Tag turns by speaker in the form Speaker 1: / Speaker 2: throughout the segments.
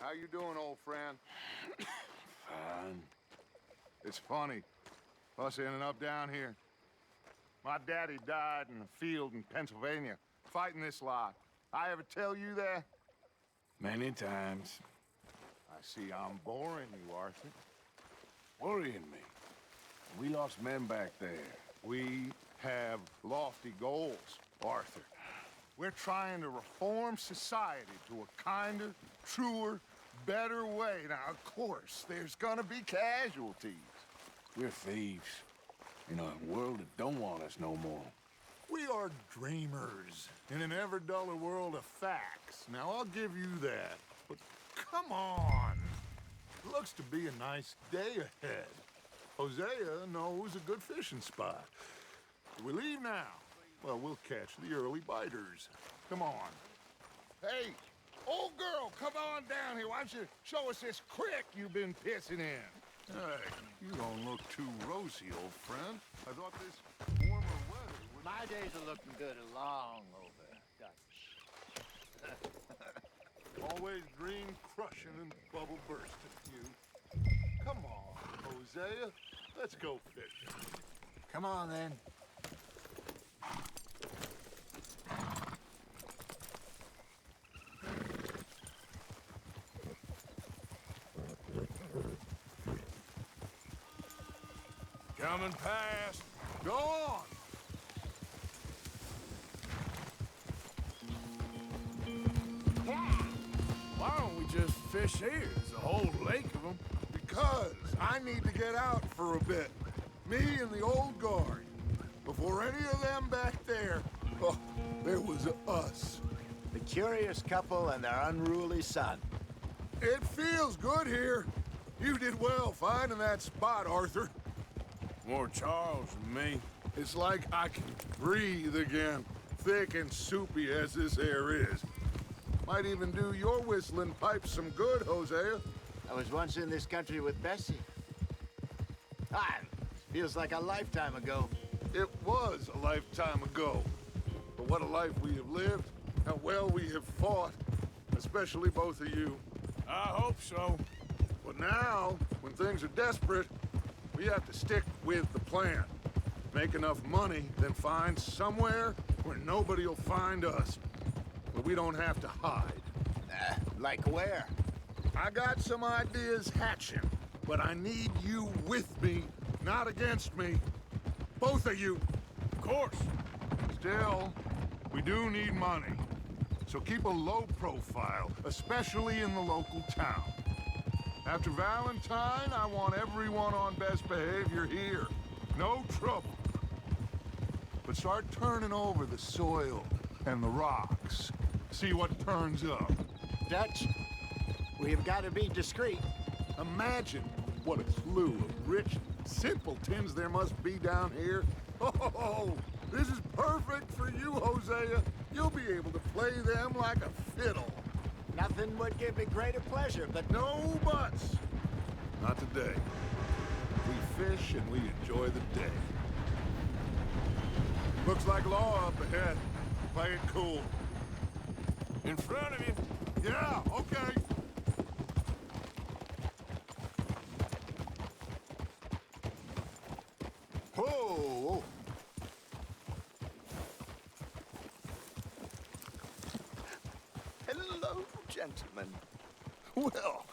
Speaker 1: How you doing, old friend?
Speaker 2: Fine.
Speaker 1: It's funny, us ending up down here. My daddy died in a field in Pennsylvania, fighting this lot. I ever tell you that?
Speaker 2: Many times.
Speaker 1: I see I'm boring you, Arthur.
Speaker 2: Worrying me. We lost men back there.
Speaker 1: We have lofty goals, Arthur. We're trying to reform society to a kinder, truer, better way. Now, of course, there's gonna be casualties.
Speaker 2: We're thieves. In a world that don't want us no more.
Speaker 1: We are dreamers in an ever duller world of facts. Now, I'll give you that. But come on. Looks to be a nice day ahead. Hosea knows a good fishing spot. Do we leave now? Well, we'll catch the early biters. Come on. Hey, old girl, come on down here. Why don't you show us this creek you've been pissing in? Hey, you don't look too rosy, old friend. I thought this warmer weather would...
Speaker 3: My days are looking good along over, Dutch.
Speaker 1: Always dream crushing and bubble bursting, you. Come on, Hosea. Let's go fishing.
Speaker 3: Come on, then.
Speaker 2: Coming past.
Speaker 1: Go on!
Speaker 2: Why don't we just fish here? There's a whole lake of them.
Speaker 1: Because I need to get out for a bit. Me and the old guard. Before any of them back there, oh, there was us.
Speaker 3: The curious couple and their unruly son.
Speaker 1: It feels good here. You did well finding that spot, Arthur.
Speaker 2: More Charles than me.
Speaker 1: It's like I can breathe again, thick and soupy as this air is. Might even do your whistling pipes some good, Hosea.
Speaker 3: I was once in this country with Bessie. Ah, feels like a lifetime ago.
Speaker 1: It was a lifetime ago. But what a life we have lived, how well we have fought, especially both of you.
Speaker 2: I hope so.
Speaker 1: But now, when things are desperate, we have to stick with the plan. Make enough money, then find somewhere where nobody will find us. Where we don't have to hide.
Speaker 3: Like where?
Speaker 1: I got some ideas hatching, but I need you with me, not against me. Both of you.
Speaker 2: Of course.
Speaker 1: Still, we do need money. So keep a low profile, especially in the local town. After Valentine, I want everyone on best behavior here. No trouble. But start turning over the soil and the rocks. See what turns up.
Speaker 3: Dutch, we've got to be discreet.
Speaker 1: Imagine what a slew of rich simpletons there must be down here. Oh, this is perfect for you, Hosea. You'll be able to play them like a fiddle.
Speaker 3: Nothing would give me greater pleasure, but
Speaker 1: No buts. Not today. We fish and we enjoy the day. Looks like law up ahead. Play it cool.
Speaker 2: In front of you.
Speaker 1: Yeah, okay.
Speaker 3: Oh!
Speaker 1: Hello, gentlemen. Well,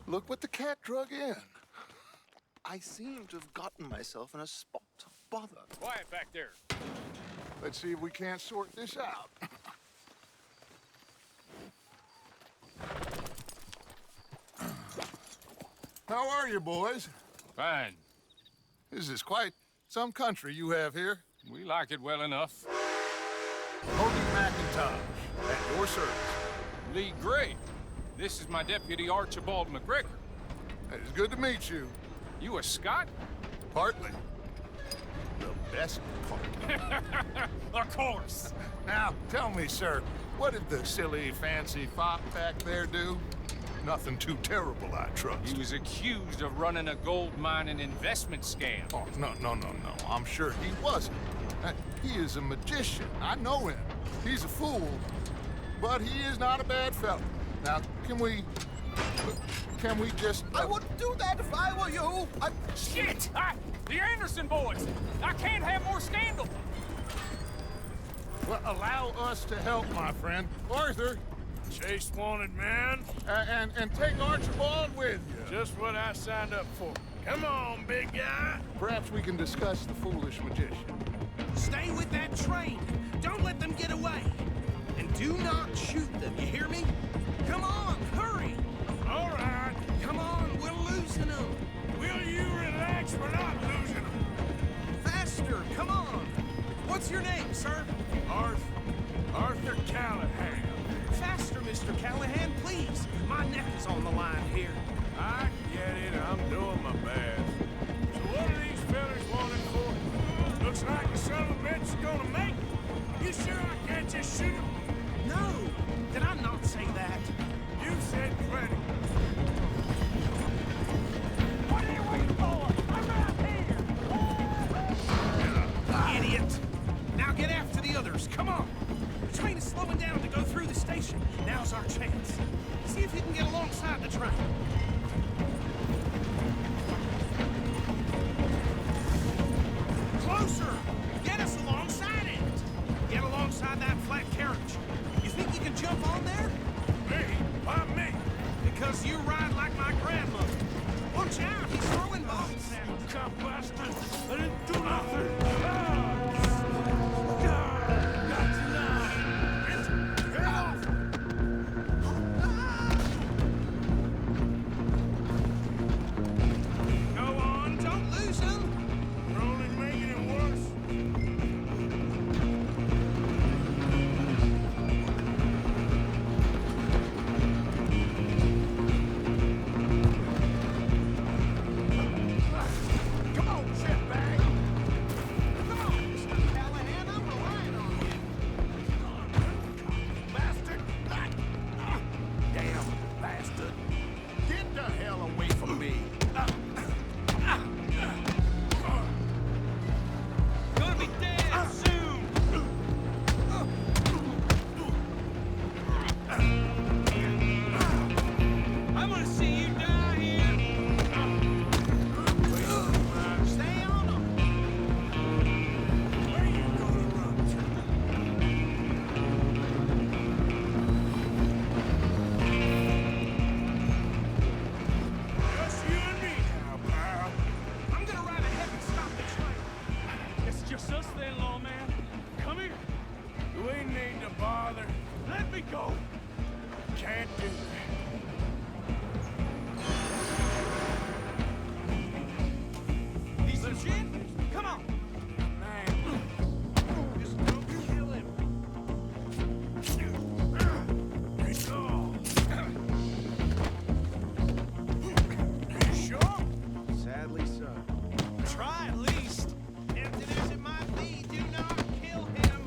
Speaker 1: look what the cat drug in. I seem to have gotten myself in a spot of bother.
Speaker 2: Quiet back there.
Speaker 1: Let's see if we can't sort this out. How are you, boys?
Speaker 4: Fine.
Speaker 1: This is quite some country you have here.
Speaker 4: We like it well enough.
Speaker 1: Cody McIntosh, at your service.
Speaker 4: Lee Gray. This is my deputy Archibald McGregor.
Speaker 1: It's good to meet you.
Speaker 4: You a Scot?
Speaker 1: Partly. The best part.
Speaker 4: Of course.
Speaker 1: Now, tell me, sir, what did the silly, fancy fop back there do? Nothing too terrible, I trust.
Speaker 4: He was accused of running a gold mine and investment scam.
Speaker 1: Oh, no. I'm sure he wasn't. He is a magician. I know him. He's a fool, but he is not a bad fellow. Now, can we Can we just...
Speaker 5: I wouldn't do that if I were you.
Speaker 4: Shit! The Anderson boys! I can't have more scandal!
Speaker 1: Well, allow us to help, my friend. Arthur,
Speaker 2: Chase wanted man.
Speaker 1: and take Archibald with you.
Speaker 2: Just what I signed up for. Come on, big guy.
Speaker 1: Perhaps we can discuss the foolish magician.
Speaker 5: Stay with that train. Don't let them get away. And do not shoot them, you hear me? Come on, hurry!
Speaker 2: All right.
Speaker 5: Come on, we're losing them.
Speaker 2: Will you relax? We're not losing them.
Speaker 5: Faster, come on. What's your name, sir?
Speaker 2: Arthur Callahan.
Speaker 5: Faster, Mr. Callahan, please. My neck is on the line here.
Speaker 2: I get it. I'm doing my best. So what are these fellas wanting for? Looks like the son of a bitch is gonna make it. You sure I can't just shoot him?
Speaker 5: No, did I not say that?
Speaker 2: You said plenty.
Speaker 4: What are you waiting for? I'm right here!
Speaker 5: Idiot! Now get after the others, come on! The train is slowing down to go through the station. Now's our chance. See if you can get alongside the train. Closer! Get us alongside it! Get alongside that flat carriage. You think you can jump on there?
Speaker 2: Me? Why me?
Speaker 5: Because you ride like my grandmother. Watch out, he's throwing bombs.
Speaker 2: Cop bastard! I didn't do nothing!
Speaker 5: Go on, don't lose him.
Speaker 2: You're only making it worse.
Speaker 5: Come on, shitbag. Come on, Mr. Callahan, I'm relying on you. Bastard! Damn bastard. Get the hell away from me. Gonna be dead soon. I'm gonna see you die here. Stay on 'em. Where you gonna run
Speaker 2: Just you and me now, pal.
Speaker 5: I'm gonna ride ahead and stop the train.
Speaker 4: It's just us then, lawman. Come here.
Speaker 2: We need to bother.
Speaker 4: Let me go.
Speaker 2: Can't do that.
Speaker 5: He's legit? Come on. Just don't kill him.
Speaker 2: You sure?
Speaker 5: Sadly so. Try at least. Tempted as it might be, do not kill him.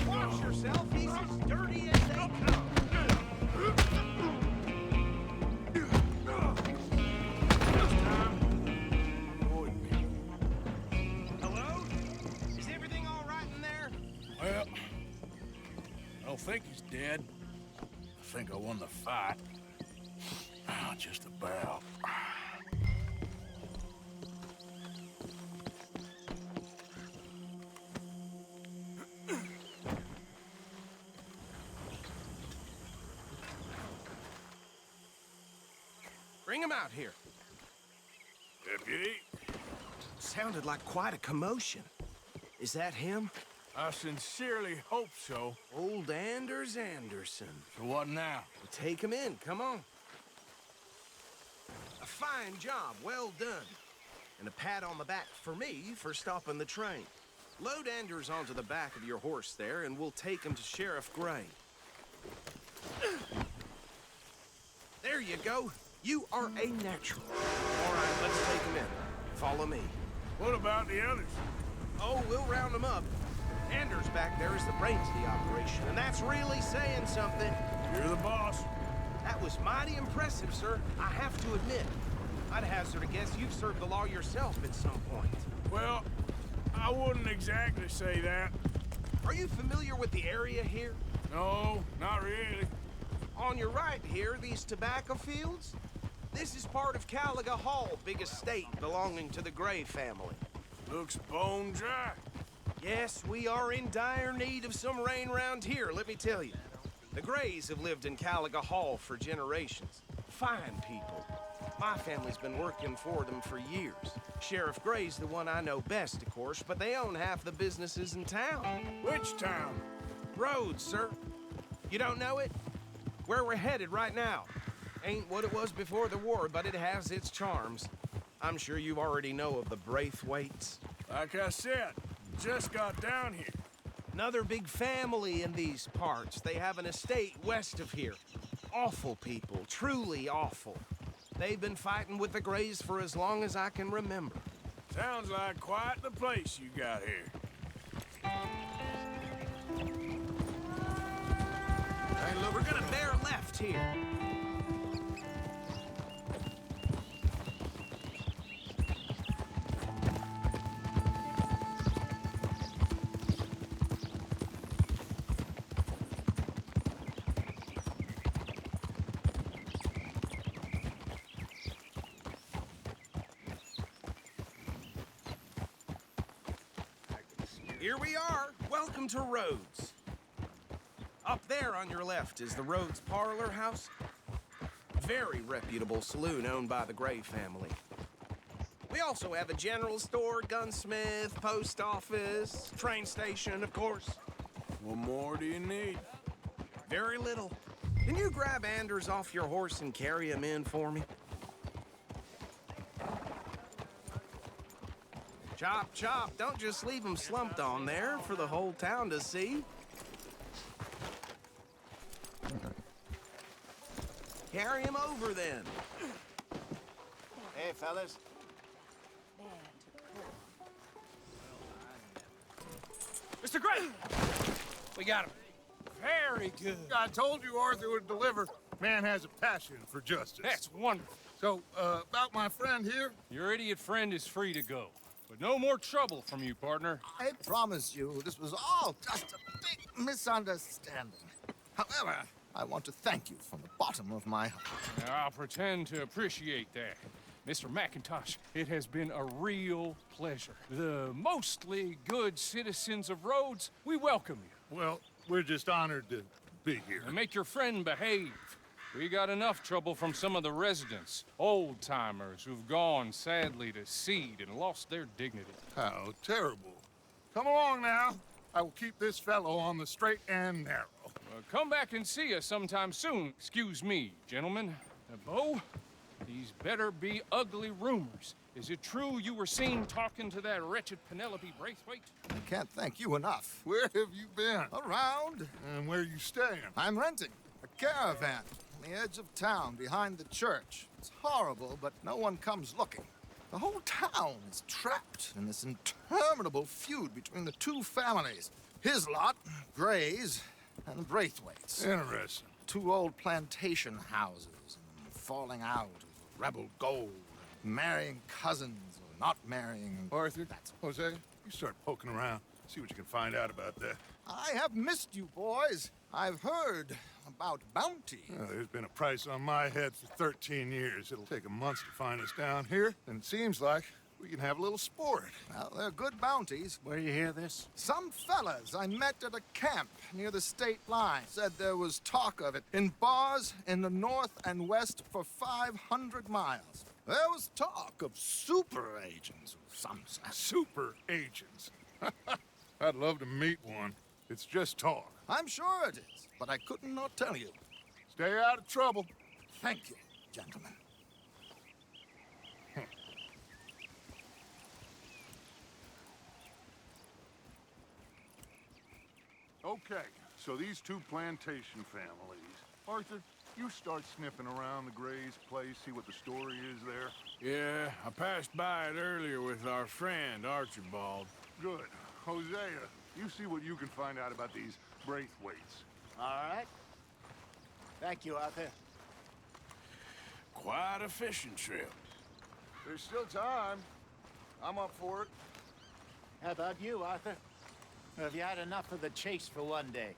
Speaker 5: Watch yourself, he's as dirty as they come. Hello? Is everything all right in there?
Speaker 2: Well, I don't think he's dead. I think I won the fight. Just about.
Speaker 5: Bring him out here.
Speaker 2: Deputy,
Speaker 5: Sounded like quite a commotion. Is that him?
Speaker 2: I sincerely hope so.
Speaker 5: Old Anders Anderson.
Speaker 2: So what now?
Speaker 5: Well, take him in, come on. A fine job, well done. And a pat on the back for me for stopping the train. Load Anders onto the back of your horse there, and we'll take him to Sheriff Gray. There you go. You are a natural. All right, let's take him in. Follow me.
Speaker 2: What about the others?
Speaker 5: Oh, we'll round them up. Anders back there is the brains of the operation, and that's really saying something.
Speaker 2: You're the boss.
Speaker 5: That was mighty impressive, sir. I have to admit. I'd hazard a guess you've served the law yourself at some point.
Speaker 2: Well, I wouldn't exactly say that.
Speaker 5: Are you familiar with the area here?
Speaker 2: No, not really.
Speaker 5: On your right here, these tobacco fields? This is part of Caliga Hall, big estate belonging to the Gray family.
Speaker 2: Looks bone dry.
Speaker 5: Yes, we are in dire need of some rain round here, let me tell you. The Grays have lived in Caliga Hall for generations. Fine people. My family's been working for them for years. Sheriff Gray's the one I know best, of course, but they own half the businesses in town.
Speaker 2: Which town?
Speaker 5: Rhodes, sir. You don't know it? Where we're headed right now. Ain't what it was before the war, but it has its charms. I'm sure you already know of the Braithwaites.
Speaker 2: Like I said, just got down here.
Speaker 5: Another big family in these parts. They have an estate west of here. Awful people, truly awful. They've been fighting with the Grays for as long as I can remember.
Speaker 2: Sounds like quite the place you got here.
Speaker 5: Hey, look, we're gonna bear left here. Here we are. Welcome to Rhodes. Up there on your left is the Rhodes Parlor House. Very reputable saloon owned by the Gray family. We also have a general store, gunsmith, post office, train station, of course.
Speaker 2: What more do you need?
Speaker 5: Very little. Can you grab Anders off your horse and carry him in for me? Chop, chop. Don't just leave him slumped on there for the whole town to see. Carry him over, then.
Speaker 3: Hey, fellas.
Speaker 4: Mr. Gray! We got him. Very good.
Speaker 1: I told you Arthur would deliver. Man has a passion for justice.
Speaker 4: That's wonderful.
Speaker 1: So, about my friend here?
Speaker 4: Your idiot friend is free to go. But no more trouble from you, partner.
Speaker 6: I promise you, this was all just a big misunderstanding. However, I want to thank you from the bottom of my heart.
Speaker 4: Now, I'll pretend to appreciate that. Mr. McIntosh, it has been a real pleasure. The mostly good citizens of Rhodes, we welcome you.
Speaker 1: Well, we're just honored to be here.
Speaker 4: And make your friend behave. We got enough trouble from some of the residents, old-timers who've gone, sadly, to seed and lost their dignity.
Speaker 1: How terrible. Come along now. I will keep this fellow on the straight and narrow.
Speaker 4: Come back and see us sometime soon. Excuse me, gentlemen. Bo, these better be ugly rumors. Is it true you were seen talking to that wretched Penelope Braithwaite?
Speaker 6: I can't thank you enough.
Speaker 1: Where have you been?
Speaker 6: Around,
Speaker 1: And where you staying?
Speaker 6: I'm renting a caravan on the edge of town behind the church. It's horrible, but no one comes looking. The whole town is trapped in this interminable feud between the two families. His lot, Gray's, and the Braithwaites.
Speaker 1: Interesting.
Speaker 6: Two old plantation houses, and falling out of rebel gold, marrying cousins or not marrying.
Speaker 1: Arthur, Jose, you start poking around. See what you can find out about that.
Speaker 6: I have missed you, boys. I've heard about bounty.
Speaker 1: There's been a price on my head for 13 years. It'll take a month to find us down here, and it seems like we can have a little sport.
Speaker 6: Well, they're good bounties.
Speaker 3: Where do you hear this?
Speaker 6: Some fellas I met at a camp near the state line said there was talk of it in bars in the north and west for 500 miles. There was talk of super agents of some sort.
Speaker 1: Super agents. I'd love to meet one. It's just talk.
Speaker 6: I'm sure it is, but I couldn't not tell you.
Speaker 1: Stay out of trouble.
Speaker 6: Thank you, gentlemen.
Speaker 1: Okay, so these two plantation families. Arthur, you start sniffing around the Gray's place, see what the story is there.
Speaker 2: Yeah, I passed by it earlier with our friend, Archibald.
Speaker 1: Good. Hosea, you see what you can find out about these Braithwaites.
Speaker 3: All right. Thank you, Arthur.
Speaker 2: Quite a fishing trip.
Speaker 1: There's still time. I'm up for it.
Speaker 3: How about you, Arthur? Or have you had enough of the chase for one day?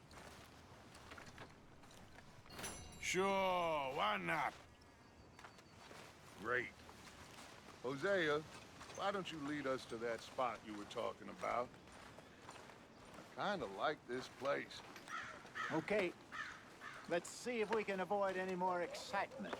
Speaker 2: Sure, why not?
Speaker 1: Great. Hosea, why don't you lead us to that spot you were talking about? I kinda like this place.
Speaker 3: Okay. Let's see if we can avoid any more excitement.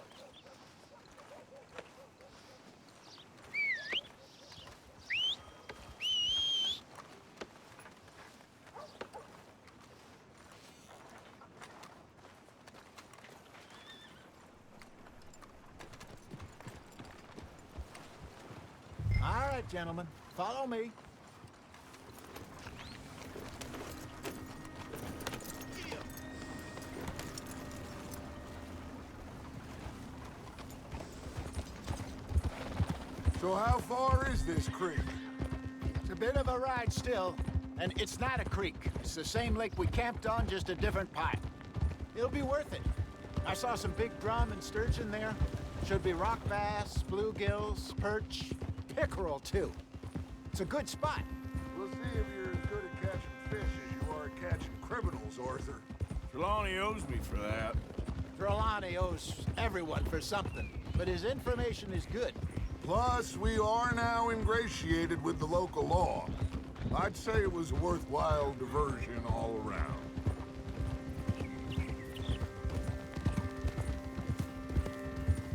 Speaker 3: All right, gentlemen, follow me.
Speaker 1: So how far is this creek?
Speaker 3: It's a bit of a ride still, and it's not a creek. It's the same lake we camped on, just a different part. It'll be worth it. I saw some big drum and sturgeon there. Should be rock bass, bluegills, perch, pickerel too. It's a good spot.
Speaker 1: We'll see if you're as good at catching fish as you are at catching criminals, Arthur.
Speaker 2: Trelawney owes me for that.
Speaker 3: Trelawney owes everyone for something, but his information is good.
Speaker 1: Plus, we are now ingratiated with the local law. I'd say it was a worthwhile diversion all around.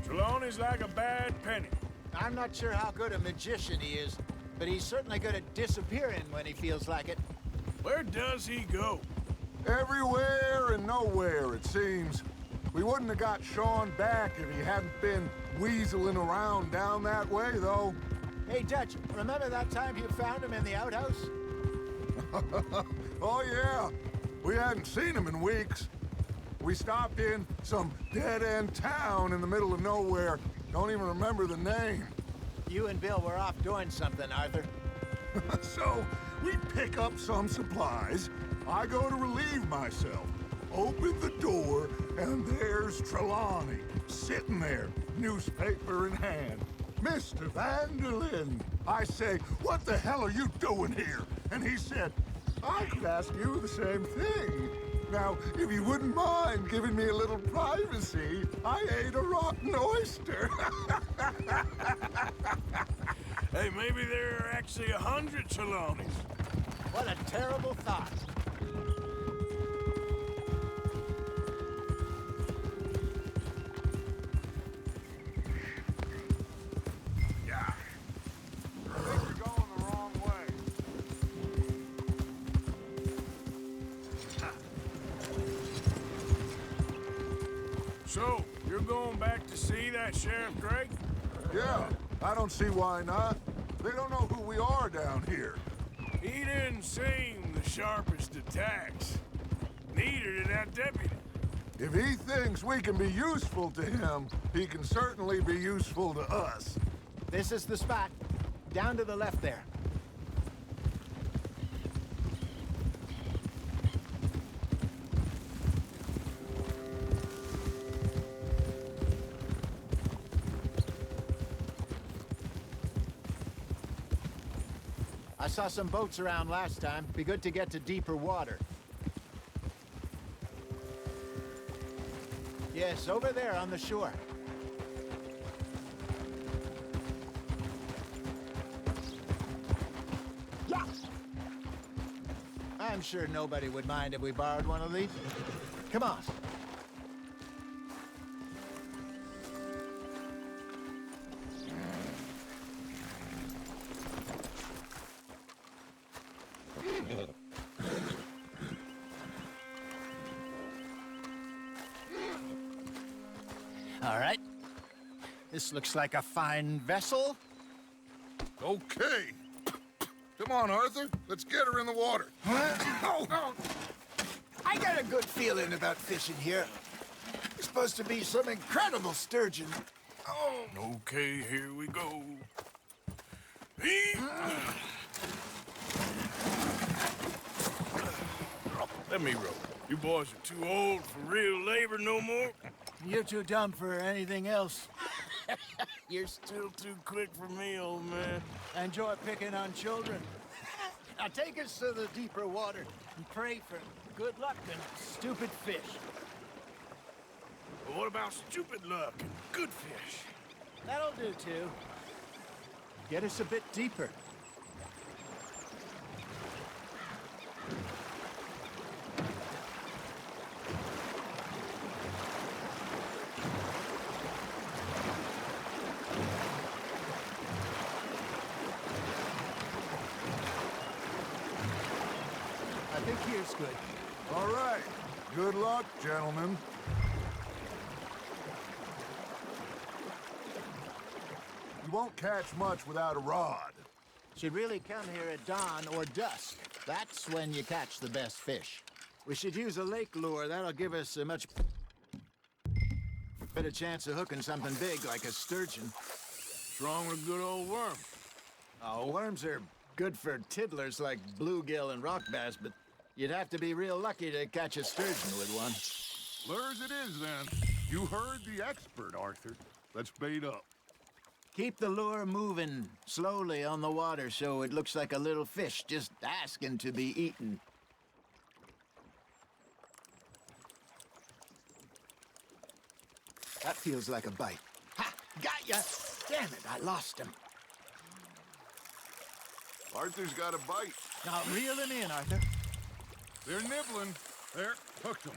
Speaker 2: Trelawney's like a bad penny.
Speaker 3: I'm not sure how good a magician he is, but he's certainly good at disappearing when he feels like it.
Speaker 2: Where does he go?
Speaker 1: Everywhere and nowhere, it seems. We wouldn't have got Sean back if he hadn't been weaseling around down that way, though.
Speaker 3: Hey, Dutch, remember that time you found him in the outhouse?
Speaker 1: Oh, yeah. We hadn't seen him in weeks. We stopped in some dead-end town in the middle of nowhere. Don't even remember the name.
Speaker 3: You and Bill were off doing something, Arthur.
Speaker 1: So, we pick up some supplies. I go to relieve myself. Open the door, and there's Trelawney, sitting there, newspaper in hand. Mr. Vanderlyn. I say, what the hell are you doing here? And he said, I could ask you the same thing. Now, if you wouldn't mind giving me a little privacy, I ate a rotten oyster.
Speaker 2: Hey, maybe there are actually 100 Trelawneys.
Speaker 3: What a terrible thought.
Speaker 2: Yeah.
Speaker 1: I think we're going the wrong way.
Speaker 2: So, you're going back to see that Sheriff Drake?
Speaker 1: Yeah, I don't see why not. They don't know who we are down here.
Speaker 2: He didn't seem the sharpest attacks. Neither did that deputy.
Speaker 1: If he thinks we can be useful to him, he can certainly be useful to us.
Speaker 3: This is the spot. Down to the left there. I saw some boats around last time. Be good to get to deeper water. Yes, over there on the shore. Yeah. I'm sure nobody would mind if we borrowed one of these. Come on. All right. This looks like a fine vessel.
Speaker 1: Okay. Come on, Arthur. Let's get her in the water.
Speaker 3: I got a good feeling about fishing here. There's supposed to be some incredible sturgeon.
Speaker 2: Okay, here we go. He- Let me row. You boys are too old for real labor no more.
Speaker 3: You're too dumb for anything else.
Speaker 2: You're still too quick for me, old man.
Speaker 3: Enjoy picking on children. Now take us to the deeper water and pray for good luck and stupid fish.
Speaker 2: But what about stupid luck and good fish?
Speaker 3: That'll do, too. Get us a bit deeper. I think here's good.
Speaker 1: All right. Good luck, gentlemen. You won't catch much without a rod.
Speaker 3: Should really come here at dawn or dusk. That's when you catch the best fish. We should use a lake lure. That'll give us a much better chance of hooking something big like a sturgeon.
Speaker 2: What's wrong with a good old worm?
Speaker 3: Oh, worms are good for tiddlers like bluegill and rock bass, but you'd have to be real lucky to catch a sturgeon with one.
Speaker 1: Lures it is, then. You heard the expert, Arthur. Let's bait up.
Speaker 3: Keep the lure moving slowly on the water so it looks like a little fish just asking to be eaten. That feels like a bite. Ha! Got ya! Damn it, I lost him.
Speaker 1: Arthur's got a bite.
Speaker 3: Now reel him in, Arthur.
Speaker 1: They're nibbling. There, hooked 'em.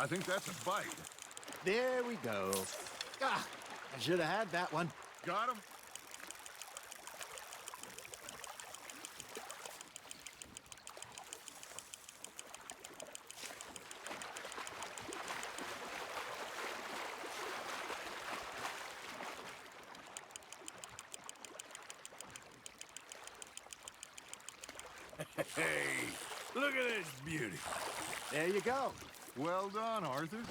Speaker 1: I think that's a bite.
Speaker 3: There we go. Ah, I should have had that one.
Speaker 1: Got him?
Speaker 2: Hey, look at this beauty.
Speaker 3: There you go.
Speaker 1: Well done, Arthur.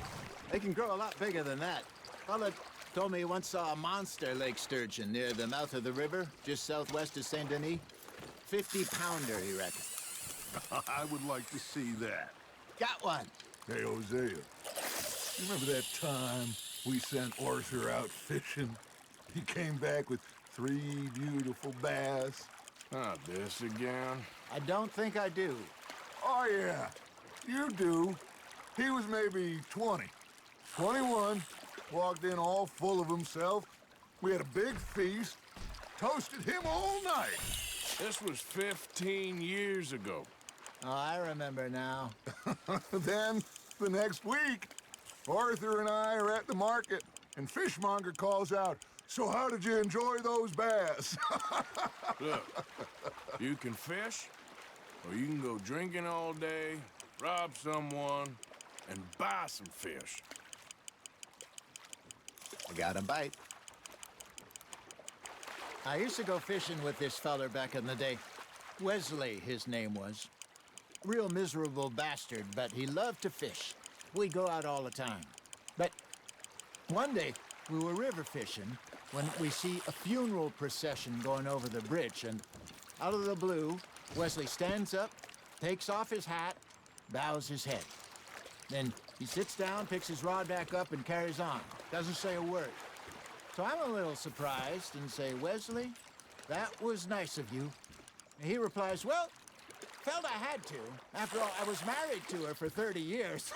Speaker 3: They can grow a lot bigger than that. Fella told me he once saw a monster lake sturgeon near the mouth of the river, just southwest of Saint Denis. 50-pounder, he reckoned.
Speaker 1: I would like to see that.
Speaker 3: Got one.
Speaker 1: Hey, Hosea, you remember that time we sent Arthur out fishing? He came back with 3 beautiful bass.
Speaker 2: Not this again.
Speaker 3: I don't think I do.
Speaker 1: Oh, yeah, you do. He was maybe 20, 21, walked in all full of himself. We had a big feast, toasted him all night.
Speaker 2: This was 15 years ago.
Speaker 3: Oh, I remember now.
Speaker 1: Then, the next week, Arthur and I are at the market, and Fishmonger calls out, "So how did you enjoy those bass?"
Speaker 2: Look, you can fish, or you can go drinking all day, rob someone, and buy some fish.
Speaker 3: I got a bite. I used to go fishing with this feller back in the day. Wesley, his name was. Real miserable bastard, but he loved to fish. We'd go out all the time. But one day, we were river fishing when we see a funeral procession going over the bridge, and out of the blue, Wesley stands up, takes off his hat, bows his head. Then he sits down, picks his rod back up, and carries on. Doesn't say a word. So I'm a little surprised and say, "Wesley, that was nice of you." And he replies, "Well, felt I had to. After all, I was married to her for 30 years.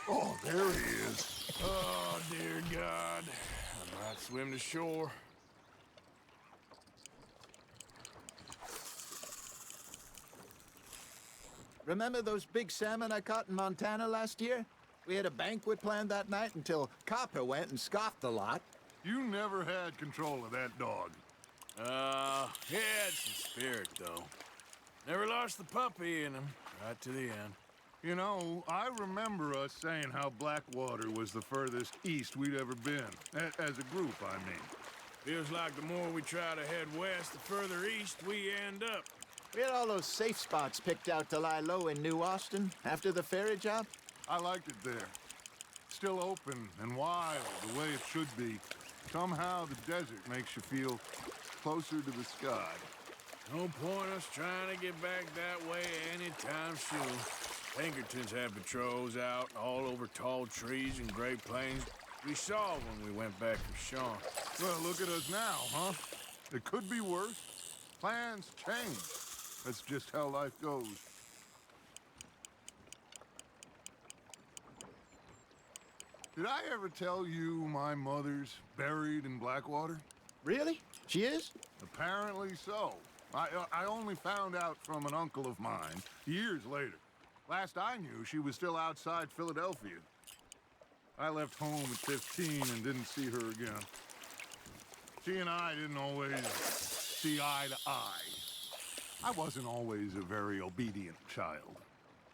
Speaker 1: Oh, there he is.
Speaker 2: Oh, dear God. I might swim to shore.
Speaker 3: Remember those big salmon I caught in Montana last year? We had a banquet planned that night until Copper went and scoffed the lot.
Speaker 1: You never had control of that dog.
Speaker 2: He had some spirit, though. Never lost the puppy in him, right to the end.
Speaker 1: You know, I remember us saying how Blackwater was the furthest east we'd ever been. As a group, I mean.
Speaker 2: Feels like the more we try to head west, the further east we end up.
Speaker 3: We had all those safe spots picked out to lie low in New Austin after the ferry job.
Speaker 1: I liked it there. Still open and wild, the way it should be. Somehow the desert makes you feel closer to the sky.
Speaker 2: No point us trying to get back that way anytime soon. Pinkertons had patrols out all over tall trees and Great Plains. We saw when we went back for Sean.
Speaker 1: Well, look at us now, huh? It could be worse. Plans change. That's just how life goes. Did I ever tell you my mother's buried in Blackwater?
Speaker 3: Really? She is?
Speaker 1: Apparently so. I only found out from an uncle of mine years later. Last I knew, she was still outside Philadelphia. I left home at 15 and didn't see her again. She and I didn't always see eye to eye. I wasn't always a very obedient child.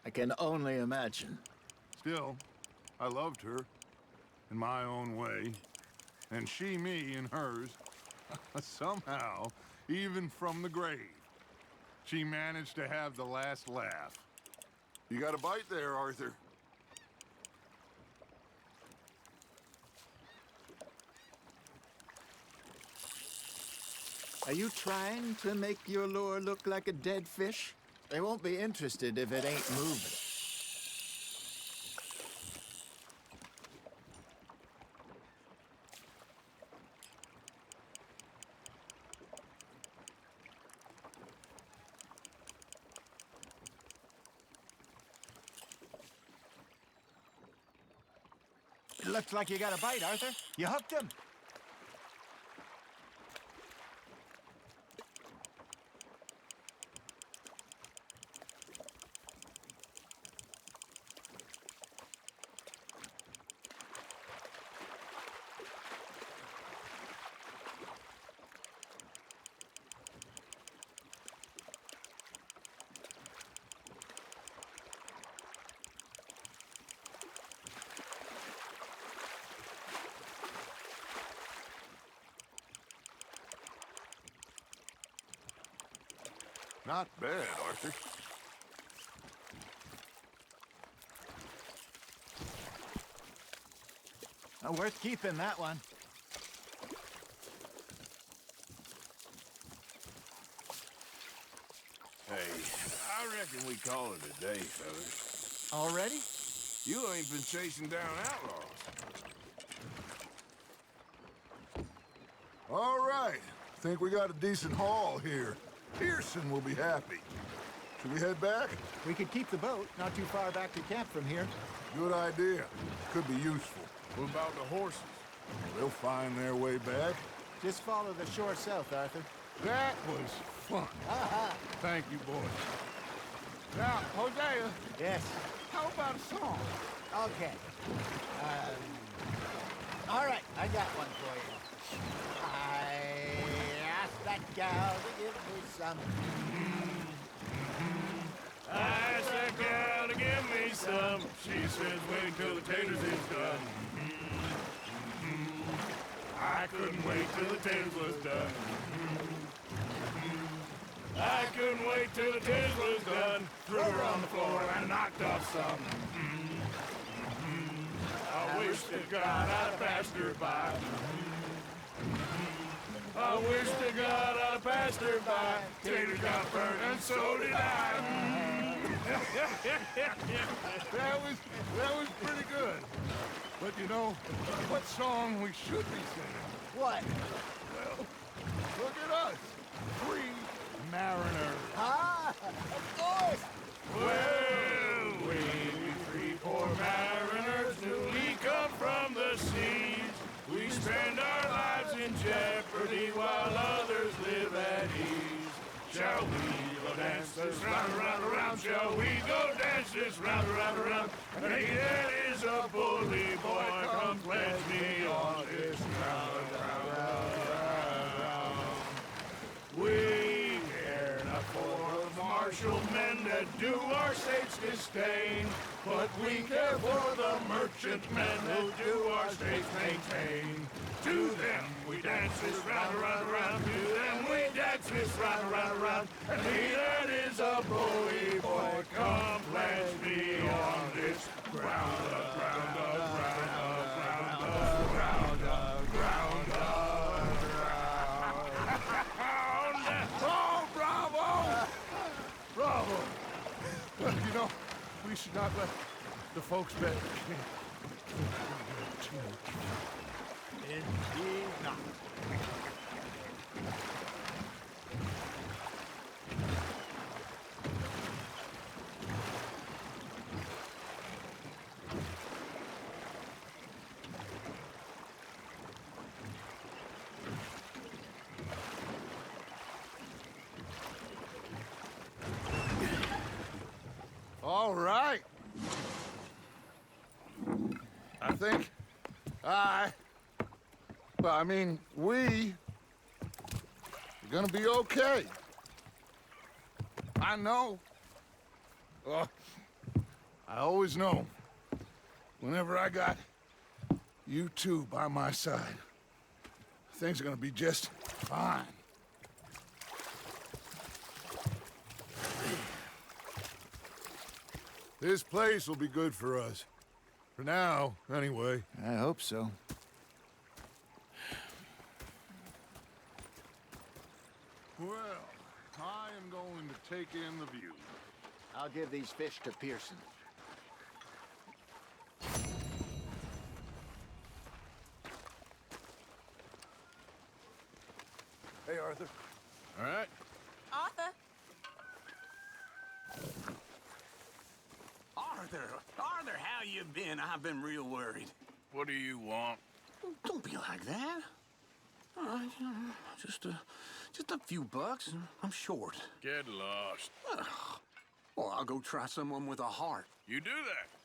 Speaker 3: I can only imagine.
Speaker 1: Still, I loved her in my own way, and she me in hers. Somehow, even from the grave, she managed to have the last laugh. You got a bite there, Arthur.
Speaker 3: Are you trying to make your lure look like a dead fish? They won't be interested if it ain't moving. It looks like you got a bite, Arthur. You hooked him.
Speaker 1: Not bad, Arthur.
Speaker 3: Worth keeping, that one.
Speaker 2: Hey, I reckon we call it a day, fellas.
Speaker 3: Already?
Speaker 2: You ain't been chasing down outlaws.
Speaker 1: All right. Think we got a decent haul here. Pearson will be happy. Should we head back?
Speaker 3: We could keep the boat not too far back to camp from here.
Speaker 1: Good idea. Could be useful.
Speaker 2: What about the horses?
Speaker 1: They'll find their way back.
Speaker 3: Just follow the shore south, Arthur.
Speaker 1: That was fun. Thank you, boys. Now, Hosea,
Speaker 3: Yes.
Speaker 1: how about a song?
Speaker 3: Okay. All right, I got one for you. I asked that gal to give me some.
Speaker 2: I asked that gal to give me some. She says wait till the taters is done. I couldn't wait till the taters was done. I couldn't wait till the taters was done. Threw her on the floor and knocked off some. I wish to God I'd passed her by. I wish to God I'd passed her by. Taters got burned and so did I.
Speaker 1: That was pretty good. But you know, what song we should be singing?
Speaker 3: What?
Speaker 1: Well, look at us. 3 mariners.
Speaker 3: Ah, of course.
Speaker 2: Well, we 3 poor mariners newly come from the seas. We spend our lives in jeopardy while others live at ease. Shall we go dance this round, around, around? Shall we go dance this round, around, around? And he that is a bully boy, come pledge me on this round, round, round, round. We care not for the martial men that do our state's disdain, but we care for the merchantmen who do our states maintain. To them we dance this round, around, around. To them we dance this round, around, around. And he that There's a bully boy complex beyond this ground up, ground up, ground up, ground up, ground up, ground up. Oh, bravo! Bravo!
Speaker 1: Well, you know, we should not let the folks back at the camp.
Speaker 3: Indeed not.
Speaker 1: All right. I think we're gonna be okay. I know. I always know. Whenever I got you two by my side, things are gonna be just fine. This place will be good for us. For now, anyway.
Speaker 3: I hope so.
Speaker 1: Well, I am going to take in the view.
Speaker 3: I'll give these fish to Pearson.
Speaker 1: Hey, Arthur.
Speaker 4: All right.
Speaker 7: Arthur.
Speaker 8: Arthur, how you been? I've been real worried.
Speaker 4: What do you want?
Speaker 8: Don't be like that. All right, just a few bucks. I'm short.
Speaker 4: Get lost.
Speaker 8: Well, I'll go try someone with a heart.
Speaker 4: You do that.